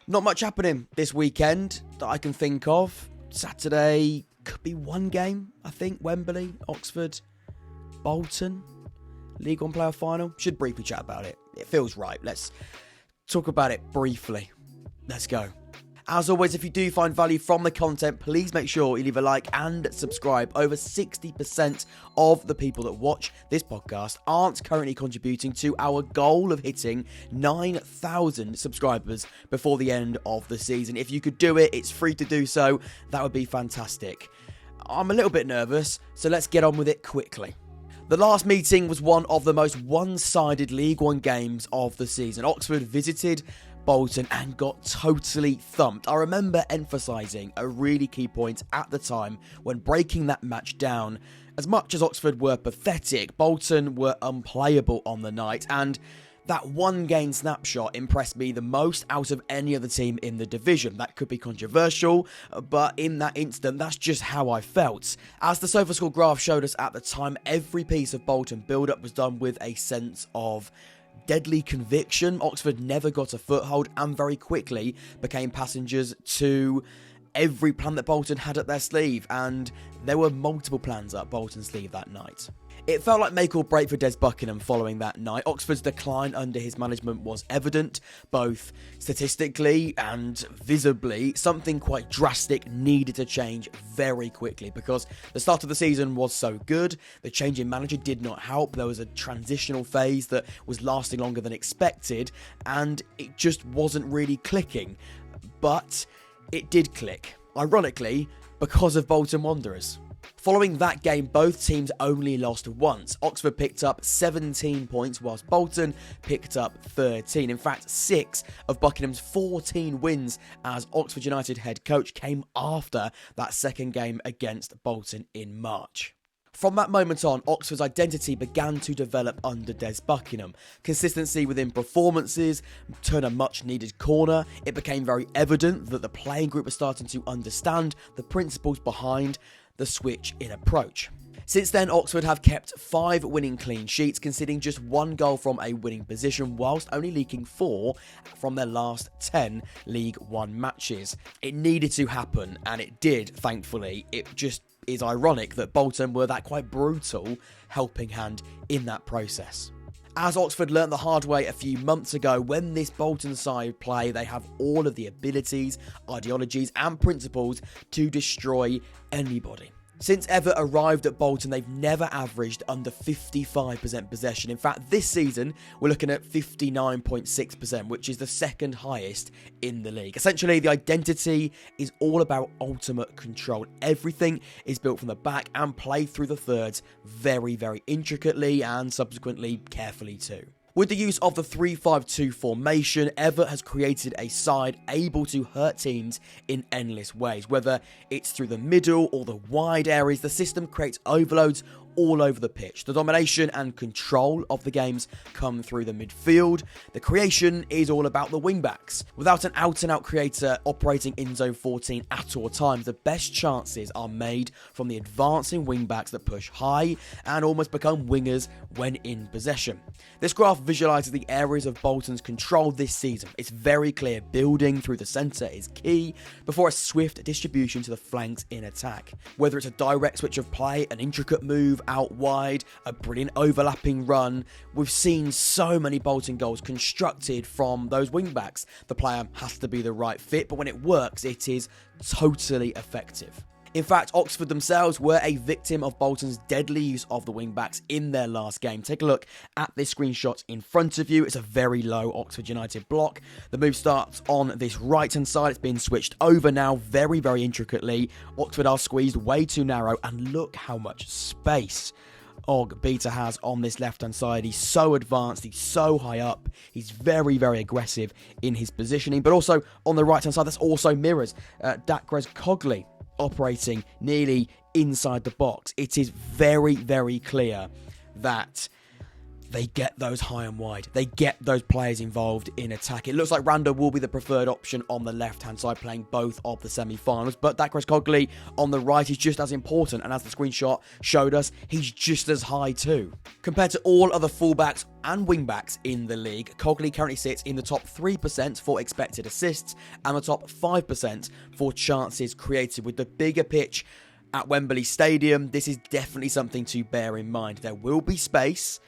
Not much happening this weekend that I can think of. Saturday could be one game, I think. Wembley, Oxford, Bolton, League One playoff final. Should briefly chat about it. It feels right. Let's talk about it briefly. Let's go. As always, if you do find value from the content, please make sure you leave a like and subscribe. Over 60% of the people that watch this podcast aren't currently contributing to our goal of hitting 9,000 subscribers before the end of the season. If you could do it, it's free to do so. That would be fantastic. I'm a little bit nervous, so let's get on with it quickly. The last meeting was one of the most one-sided League One games of the season. Oxford visited Bolton and got totally thumped. I remember emphasising a really key point at the time when breaking that match down. As much as Oxford were pathetic, Bolton were unplayable on the night, and that one game snapshot impressed me the most out of any other team in the division. That could be controversial, but in that instant, that's just how I felt. As the SofaScore graph showed us at the time, every piece of Bolton build-up was done with a sense of deadly conviction. Oxford never got a foothold and very quickly became passengers to every plan that Bolton had up their sleeve, and there were multiple plans up Bolton's sleeve that night. It felt like make or break for Des Buckingham following that night. Oxford's decline under his management was evident, both statistically and visibly. Something quite drastic needed to change very quickly because the start of the season was so good. The change in manager did not help. There was a transitional phase that was lasting longer than expected, and it just wasn't really clicking. But it did click, ironically, because of Bolton Wanderers. Following that game, both teams only lost once. Oxford picked up 17 points, whilst Bolton picked up 13. In fact, 6 of Buckingham's 14 wins as Oxford United head coach came after that second game against Bolton in March. From that moment on, Oxford's identity began to develop under Des Buckingham. Consistency within performances turned a much-needed corner. It became very evident that the playing group was starting to understand the principles behind the switch in approach. Since then, Oxford have kept 5 winning clean sheets, conceding just 1 goal from a winning position, whilst only leaking 4 from their last 10 League One matches. It needed to happen, and it did, thankfully. It just is ironic that Bolton were that quite brutal helping hand in that process. As Oxford learnt the hard way a few months ago, when this Bolton side play, they have all of the abilities, ideologies and principles to destroy anybody. Since Evatt arrived at Bolton, they've never averaged under 55% possession. In fact, this season, we're looking at 59.6%, which is the second highest in the league. Essentially, the identity is all about ultimate control. Everything is built from the back and played through the thirds very, very intricately and subsequently carefully too. With the use of the 3-5-2 formation, Evatt has created a side able to hurt teams in endless ways. Whether it's through the middle or the wide areas, the system creates overloads all over the pitch. The domination and control of the games come through the midfield. The creation is all about the wingbacks. Without an out-and-out creator operating in zone 14 at all times, the best chances are made from the advancing wingbacks that push high and almost become wingers when in possession. This graph visualises the areas of Bolton's control this season. It's very clear building through the centre is key before a swift distribution to the flanks in attack. Whether it's a direct switch of play, an intricate move out wide, a brilliant overlapping run, we've seen so many Bolton goals constructed from those wingbacks. The player has to be the right fit, but when it works, it is totally effective. In fact, Oxford themselves were a victim of Bolton's deadly use of the wingbacks in their last game. Take a look at this screenshot in front of you. It's a very low Oxford United block. The move starts on this right-hand side. It's been switched over now very, very intricately. Oxford are squeezed way too narrow, and look how much space Beta has on this left-hand side. He's so advanced, he's so high up, he's very, very aggressive in his positioning. But also on the right-hand side, that's also mirrors Dacres Cogley operating nearly inside the box. It is very, very clear that they get those high and wide. They get those players involved in attack. It looks like Rando will be the preferred option on the left-hand side, playing both of the semi-finals. But Dakros Cogley on the right is just as important. And as the screenshot showed us, he's just as high too. Compared to all other fullbacks and wingbacks in the league, Cogley currently sits in the top 3% for expected assists and the top 5% for chances created. With the bigger pitch at Wembley Stadium, this is definitely something to bear in mind. There will be space.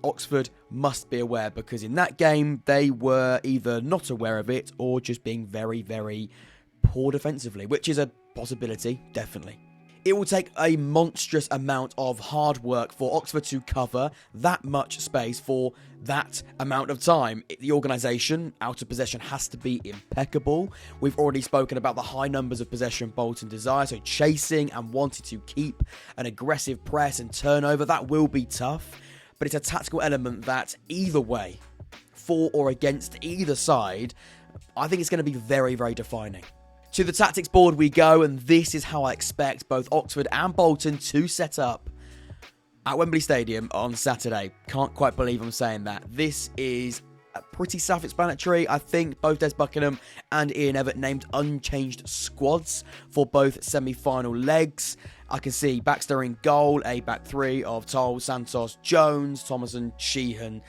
Oxford must be aware, because in that game they were either not aware of it or just being very, very poor defensively, which is a possibility, definitely. It will take a monstrous amount of hard work for Oxford to cover that much space for that amount of time. The organisation out of possession has to be impeccable. We've already spoken about the high numbers of possession Bolton desire, so chasing and wanting to keep an aggressive press and turnover, that will be tough. But it's a tactical element that either way, for or against either side, I think it's going to be very, very defining. To the tactics board we go, and this is how I expect both Oxford and Bolton to set up at Wembley Stadium on Saturday. Can't quite believe I'm saying that. This is pretty self-explanatory. I think both Des Buckingham and Ian Evatt named unchanged squads for both semi-final legs. I can see Baxter in goal, a back three of Toll, Santos, Jones, Thomason, Sheehan,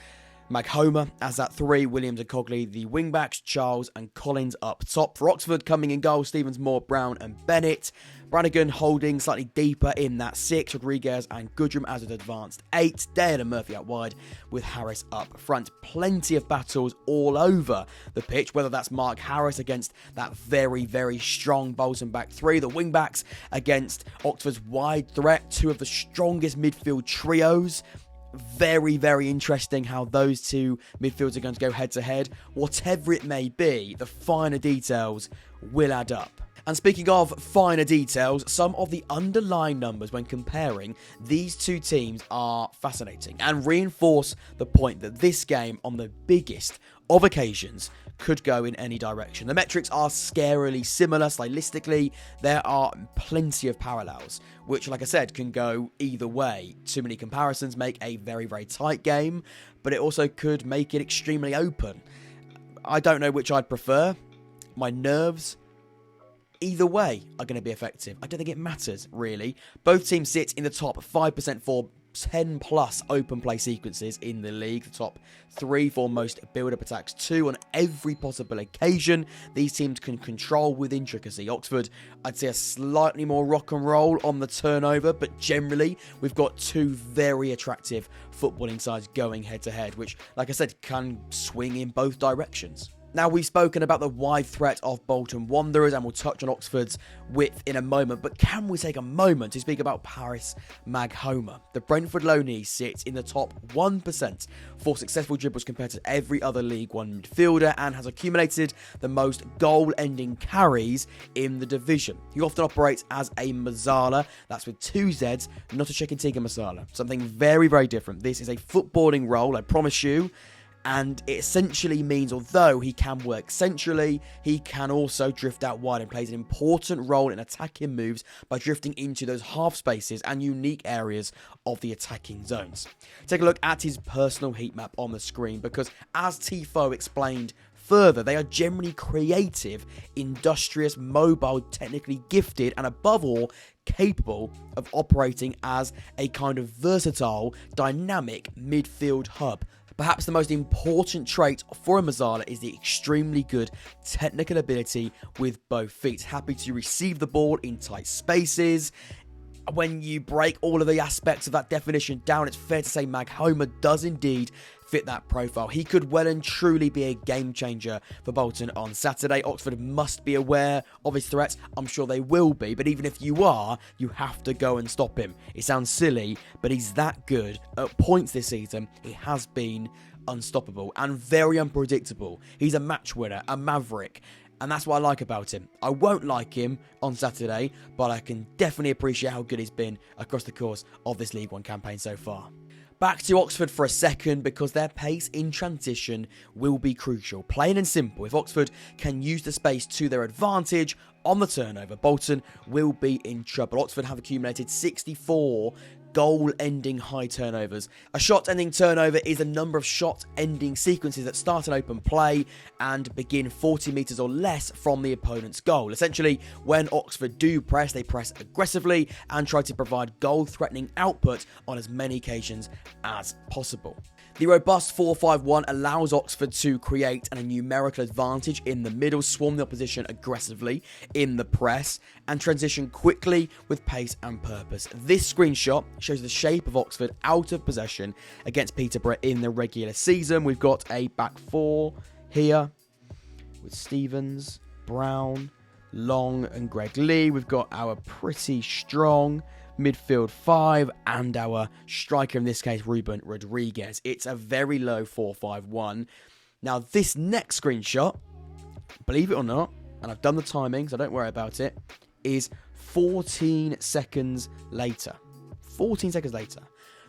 Maghoma as that three, Williams and Cogley the wing-backs, Charles and Collins up top. For Oxford, coming in goal, Stevens, Moore, Brown and Bennett. Brannigan holding slightly deeper in that 6, Rodriguez and Goodrum as an advanced 8, Dale and Murphy out wide with Harris up front. Plenty of battles all over the pitch, whether that's Mark Harris against that very, very strong Bolton back 3, the wing-backs against Oxford's wide threat, 2 of the strongest midfield trios. Very, very interesting how those two midfields are going to go head-to-head. Whatever it may be, the finer details will add up. And speaking of finer details, some of the underlying numbers when comparing these two teams are fascinating and reinforce the point that this game, on the biggest of occasions, could go in any direction. The metrics are scarily similar. Stylistically, there are plenty of parallels, which, like I said, can go either way. Too many comparisons make a very, very tight game, but it also could make it extremely open. I don't know which I'd prefer. My nerves, either way, are going to be effective. I don't think it matters, really. Both teams sit in the top 5% for 10 plus open play sequences in the league. The top 3 for most build-up attacks, 2 on every possible occasion. These teams can control with intricacy. Oxford, I'd say a slightly more rock and roll on the turnover, but generally we've got 2 very attractive footballing sides going head-to-head, which, like I said, can swing in both directions. Now, we've spoken about the wide threat of Bolton Wanderers, and we'll touch on Oxford's width in a moment, but can we take a moment to speak about Paris Maghoma? The Brentford loanee sits in the top 1% for successful dribbles compared to every other League One midfielder, and has accumulated the most goal-ending carries in the division. He often operates as a Mazzala, that's with 2 Zs, not a Chicken-Tikka Masala. Something very, very different. This is a footballing role, I promise you. And it essentially means, although he can work centrally, he can also drift out wide and plays an important role in attacking moves by drifting into those half spaces and unique areas of the attacking zones. Take a look at his personal heat map on the screen, because as Tifo explained further, they are generally creative, industrious, mobile, technically gifted, and above all, capable of operating as a kind of versatile, dynamic midfield hub. Perhaps the most important trait for a Mazzala is the extremely good technical ability with both feet. Happy to receive the ball in tight spaces. When you break all of the aspects of that definition down, it's fair to say Maghoma does indeed fit that profile. He could well and truly be a game changer for Bolton on Saturday. Oxford must be aware of his threats. I'm sure they will be, but even if you are, you have to go and stop him. It sounds silly, but he's that good. At points this season, he has been unstoppable and very unpredictable. He's a match winner, a maverick, and that's what I like about him. I won't like him on Saturday, but I can definitely appreciate how good he's been across the course of this League One campaign so far. Back to Oxford for a second, because their pace in transition will be crucial. Plain and simple, if Oxford can use the space to their advantage on the turnover, Bolton will be in trouble. Oxford have accumulated 64 goal-ending high turnovers. A shot-ending turnover is a number of shot-ending sequences that start an open play and begin 40 metres or less from the opponent's goal. Essentially, when Oxford do press, they press aggressively and try to provide goal-threatening output on as many occasions as possible. The robust 4-5-1 allows Oxford to create a numerical advantage in the middle, swarm the opposition aggressively in the press, and transition quickly with pace and purpose. This screenshot shows the shape of Oxford out of possession against Peterborough in the regular season. We've got a back four here with Stevens, Brown, Long and Greg Lee. We've got our pretty strong midfield five and our striker, in this case, Ruben Rodriguez. It's a very low 4-5-1. Now, this next screenshot, believe it or not, and I've done the timing, so don't worry about it, is 14 seconds later. 14 seconds later.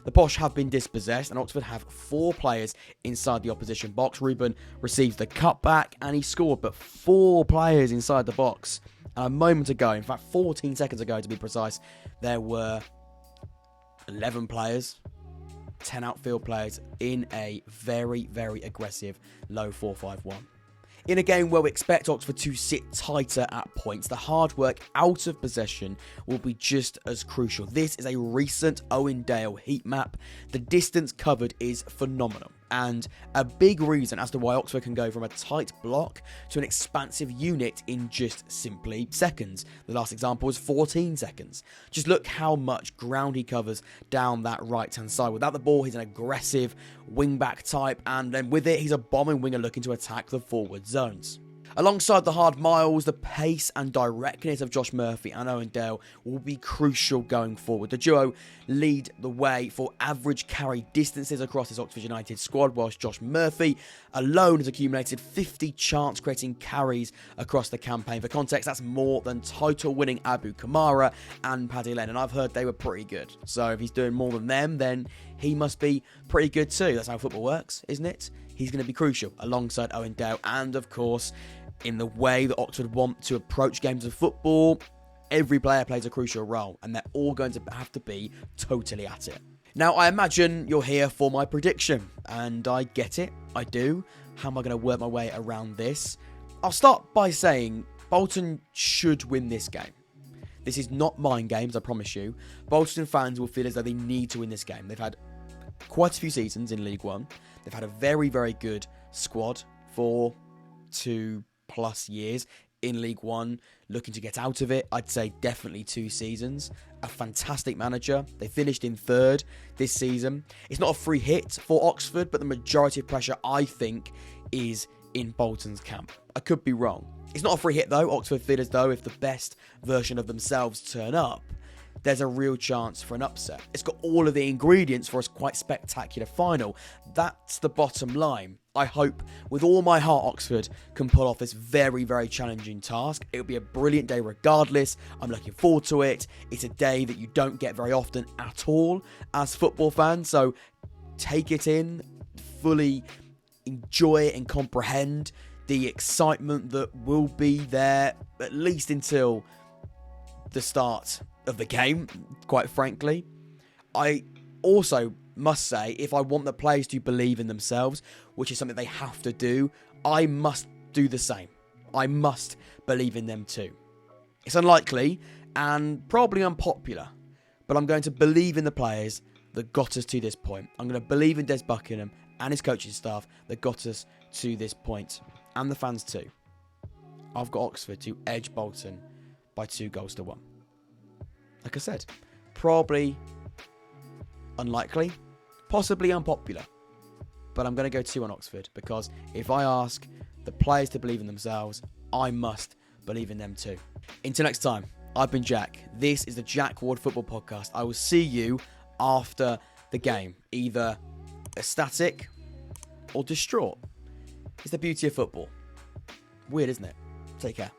The Posh have been dispossessed and Oxford have 4 players inside the opposition box. Ruben receives the cutback and he scored, but 4 players inside the box. A moment ago, in fact 14 seconds ago to be precise, there were 11 players, 10 outfield players in a very, very aggressive low 4-5-1. In a game where we expect Oxford to sit tighter at points, the hard work out of possession will be just as crucial. This is a recent Owen Dale heat map. The distance covered is phenomenal, and a big reason as to why Oxford can go from a tight block to an expansive unit in just simply seconds. The last example was 14 seconds. Just look how much ground he covers down that right-hand side. Without the ball, he's an aggressive wing-back type, and then with it, he's a bombing winger looking to attack the forward zones. Alongside the hard miles, the pace and directness of Josh Murphy and Owen Dale will be crucial going forward. The duo lead the way for average carry distances across this Oxford United squad, whilst Josh Murphy alone has accumulated 50 chance-creating carries across the campaign. For context, that's more than title-winning Abu Kamara and Paddy Len, and I've heard they were pretty good. So if he's doing more than them, then he must be pretty good too. That's how football works, isn't it? He's going to be crucial alongside Owen Dale, and of course, in the way that Oxford want to approach games of football, every player plays a crucial role, and they're all going to have to be totally at it. Now, I imagine you're here for my prediction, and I get it, I do. How am I going to work my way around this? I'll start by saying Bolton should win this game. This is not mind games, I promise you. Bolton fans will feel as though they need to win this game. They've had quite a few seasons in League One. They've had a very, very good squad for 2+ years in League One, looking to get out of it. I'd say definitely 2 seasons. A fantastic manager. They finished in 3rd this season. It's not a free hit for Oxford, but the majority of pressure, I think, is in Bolton's camp. I could be wrong. It's not a free hit though. Oxford feel as though if the best version of themselves turn up, there's a real chance for an upset. It's got all of the ingredients for a quite spectacular final. That's the bottom line. I hope with all my heart Oxford can pull off this very, very challenging task. It'll be a brilliant day regardless. I'm looking forward to it. It's a day that you don't get very often at all as football fans. So take it in, fully enjoy it and comprehend the excitement that will be there at least until the start of the game, quite frankly. I also must say, if I want the players to believe in themselves, which is something they have to do, I must do the same. I must believe in them too. It's unlikely and probably unpopular, but I'm going to believe in the players that got us to this point. I'm going to believe in Des Buckingham and his coaching staff that got us to this point, and the fans too. I've got Oxford to edge Bolton by 2-1. Like I said, probably unlikely, possibly unpopular, but I'm going to go 2 on Oxford, because if I ask the players to believe in themselves, I must believe in them too. Until next time, I've been Jack. This is the Jack Ward Football Podcast. I will see you after the game, either ecstatic or distraught. It's the beauty of football. Weird, isn't it? Take care.